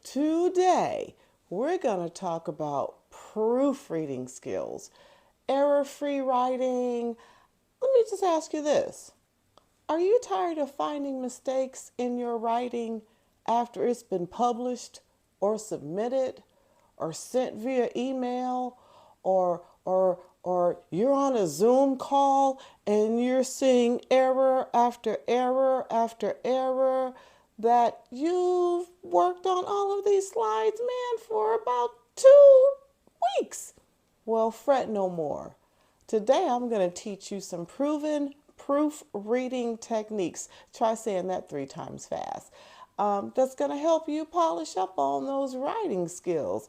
Today, we're going to talk about proofreading skills, error-free writing. Let me just ask you this. Are you tired of finding mistakes in your writing after it's been published or submitted or sent via email or you're on a Zoom call and you're seeing error after error after error that you've worked on all of these slides, man, for about 2 weeks? Well, fret no more. Today I'm going to teach you some proven proofreading techniques. Try saying that 3 times fast. That's going to help you polish up on those writing skills.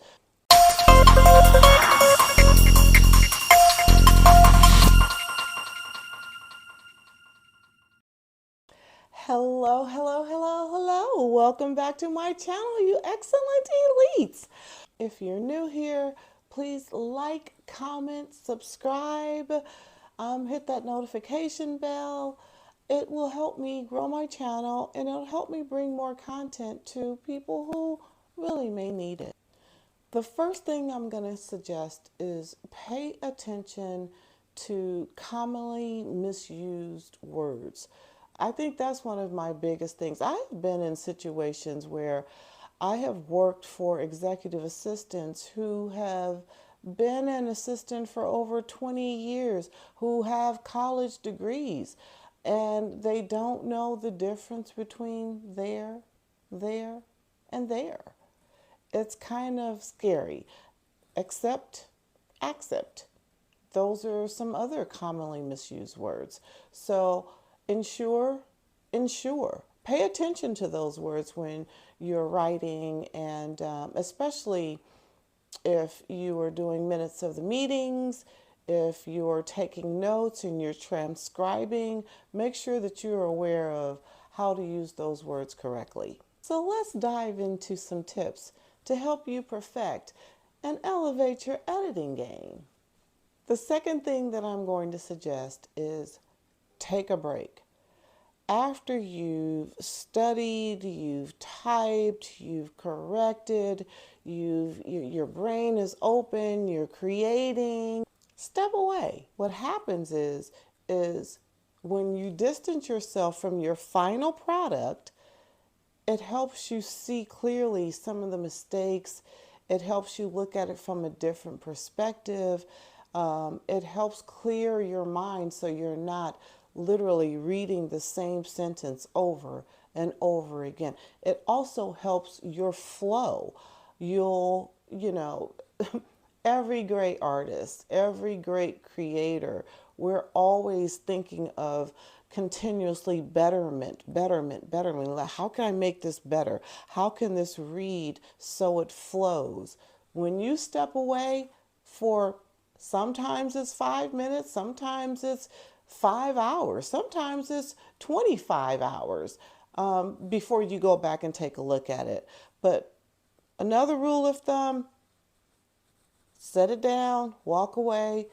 Hello, hello, hello, hello. Welcome back to my channel, you excellent elites. If you're new here, please like, comment, subscribe, hit that notification bell. It will help me grow my channel and it'll help me bring more content to people who really may need it. The first thing I'm going to suggest is pay attention to commonly misused words. I think that's one of my biggest things. I've been in situations where I have worked for executive assistants who have been an assistant for over 20 years, who have college degrees, and they don't know the difference between there, and there. It's kind of scary. Accept, accept. Those are some other commonly misused words. So ensure. Pay attention to those words when you're writing, and especially if you are doing minutes of the meetings, if you're taking notes and you're transcribing, make sure that you're aware of how to use those words correctly. So let's dive into some tips to help you perfect and elevate your editing game. The second thing that I'm going to suggest is take a break. After you've studied, you've typed, you've corrected, your brain is open, you're creating, step away. What happens is when you distance yourself from your final product, it helps you see clearly some of the mistakes. It helps you look at it from a different perspective. It helps clear your mind so you're not literally reading the same sentence over and over again. It also helps your flow. Every great artist, every great creator, we're always thinking of continuously betterment. Like, how can I make this better? How can this read so it flows? When you step away for, sometimes it's 5 minutes, sometimes it's 5 hours, sometimes it's 25 hours before you go back and take a look at it. But another rule of thumb, set it down, walk away,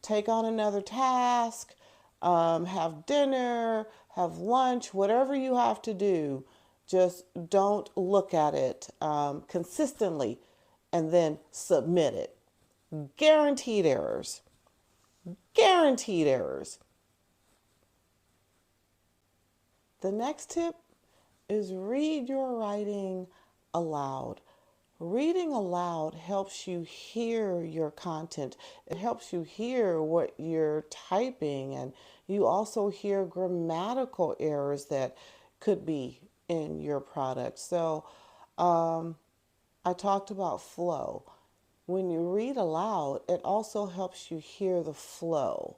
take on another task, have dinner, have lunch, whatever you have to do. Just don't look at it consistently and then submit it. Guaranteed errors. Guaranteed errors. The next tip is read your writing aloud. Reading aloud helps you hear your content. It helps you hear what you're typing, and you also hear grammatical errors that could be in your product. So I talked about flow. When you read aloud, it also helps you hear the flow.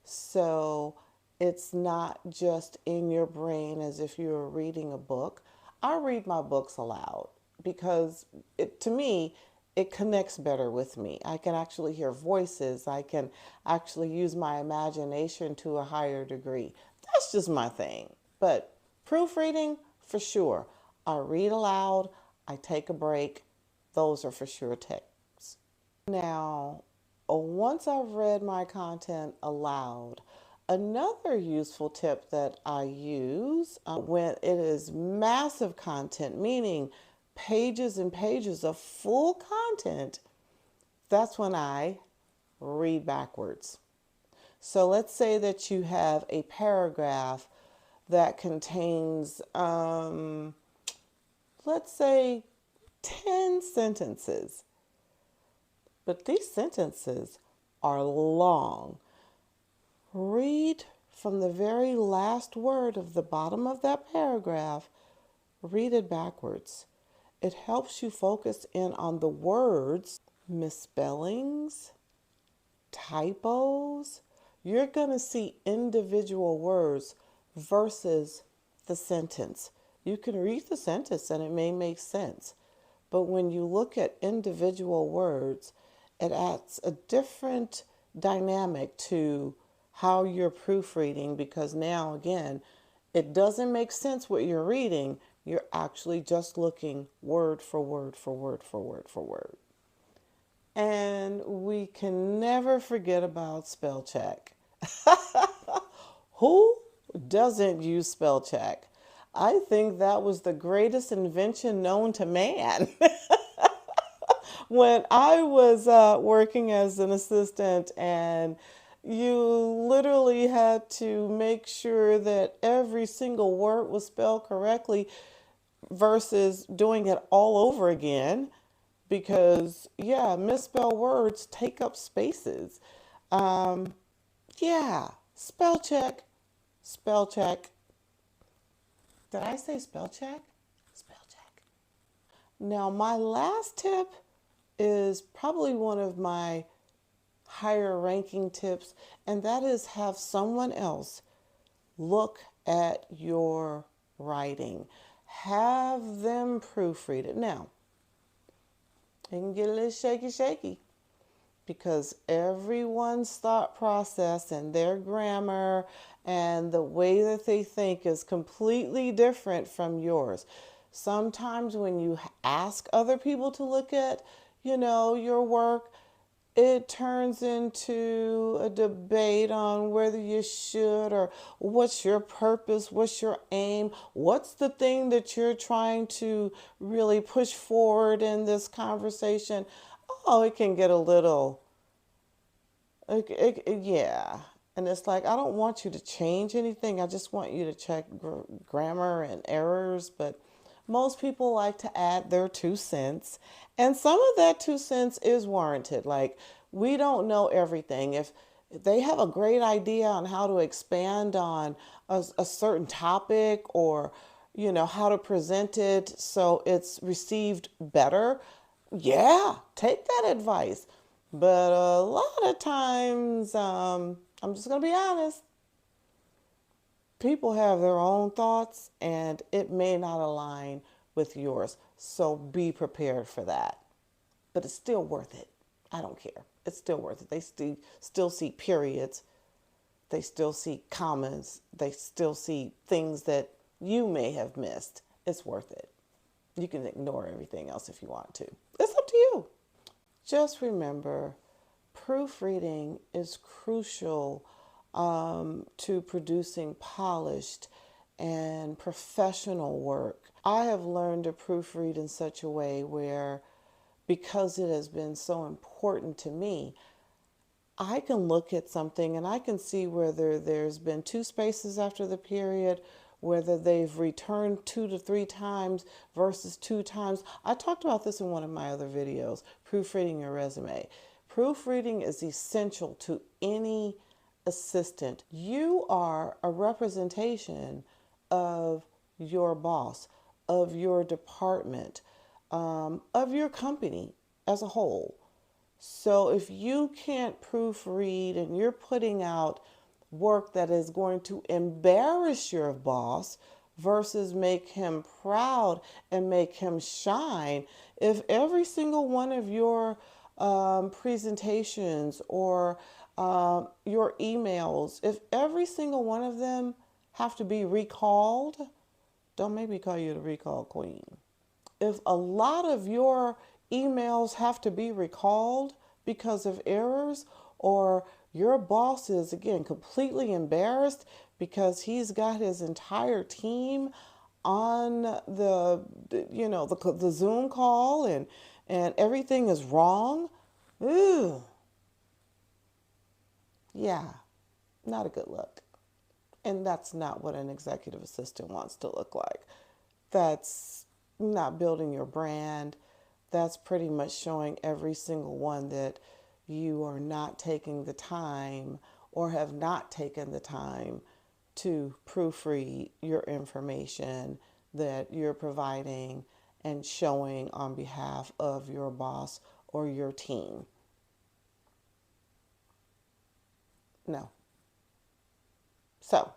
So it's not just in your brain as if you were reading a book. I read my books aloud because to me, it connects better with me. I can actually hear voices. I can actually use my imagination to a higher degree. That's just my thing. But proofreading, for sure. I read aloud. I take a break. Those are for sure tips. Now, once I've read my content aloud, another useful tip that I use when it is massive content, meaning pages and pages of full content, that's when I read backwards. So let's say that you have a paragraph that contains, let's say, 10 sentences. But these sentences are long. Read from the very last word of the bottom of that paragraph, read it backwards. It helps you focus in on the words, misspellings, typos. You're going to see individual words versus the sentence. You can read the sentence and it may make sense, but when you look at individual words, it adds a different dynamic to how you're proofreading, because now, again, it doesn't make sense what you're reading. You're actually just looking word for word for word for word for word. And we can never forget about spell check. Who doesn't use spell check? I think that was the greatest invention known to man. When I was working as an assistant, and you literally had to make sure that every single word was spelled correctly versus doing it all over again, because, yeah, misspelled words take up spaces. Yeah, spell check, spell check. Did I say spell check? Spell check. Now, my last tip is probably one of my higher ranking tips, and that is have someone else look at your writing. Have them proofread it. Now, it can get a little shaky because everyone's thought process and their grammar and the way that they think is completely different from yours. Sometimes when you ask other people to look at, your work, it turns into a debate on whether you should, or what's your purpose, what's your aim, what's the thing that you're trying to really push forward in this conversation. Oh, it can get a little, yeah. And it's like, I don't want you to change anything. I just want you to check grammar and errors. But most people like to add their 2 cents. And some of that 2 cents is warranted. Like, we don't know everything. If they have a great idea on how to expand on a certain topic, or, how to present it so it's received better, yeah, take that advice. But a lot of times, I'm just going to be honest, people have their own thoughts and it may not align with yours. So be prepared for that. But it's still worth it. I don't care. It's still worth it. They still see periods. They still see commas. They still see things that you may have missed. It's worth it. You can ignore everything else if you want to. It's up to you. Just remember, proofreading is crucial to producing polished and professional work. I have learned to proofread in such a way where, because it has been so important to me, I can look at something and I can see whether there's been 2 spaces after the period, whether they've returned 2 to 3 times versus 2 times. I talked about this in one of my other videos, proofreading your resume. Proofreading is essential to any assistant. You are a representation of your boss, of your department, of your company as a whole. So if you can't proofread and you're putting out work that is going to embarrass your boss versus make him proud and make him shine, if every single one of your presentations or your emails, if every single one of them have to be recalled, don't make me call you the recall queen. If a lot of your emails have to be recalled because of errors, or your boss is, again, completely embarrassed because he's got his entire team on the Zoom call and everything is wrong. Ooh, yeah, not a good look. And that's not what an executive assistant wants to look like. That's not building your brand. That's pretty much showing every single one that you are not taking the time or have not taken the time to proofread your information that you're providing and showing on behalf of your boss or your team. No. So,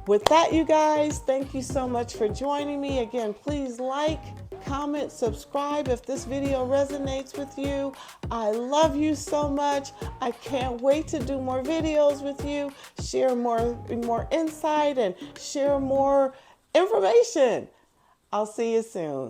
with that, you guys, thank you so much for joining me. Again, please like, comment, subscribe if this video resonates with you. I love you so much. I can't wait to do more videos with you, share more insight, and share more information. I'll see you soon.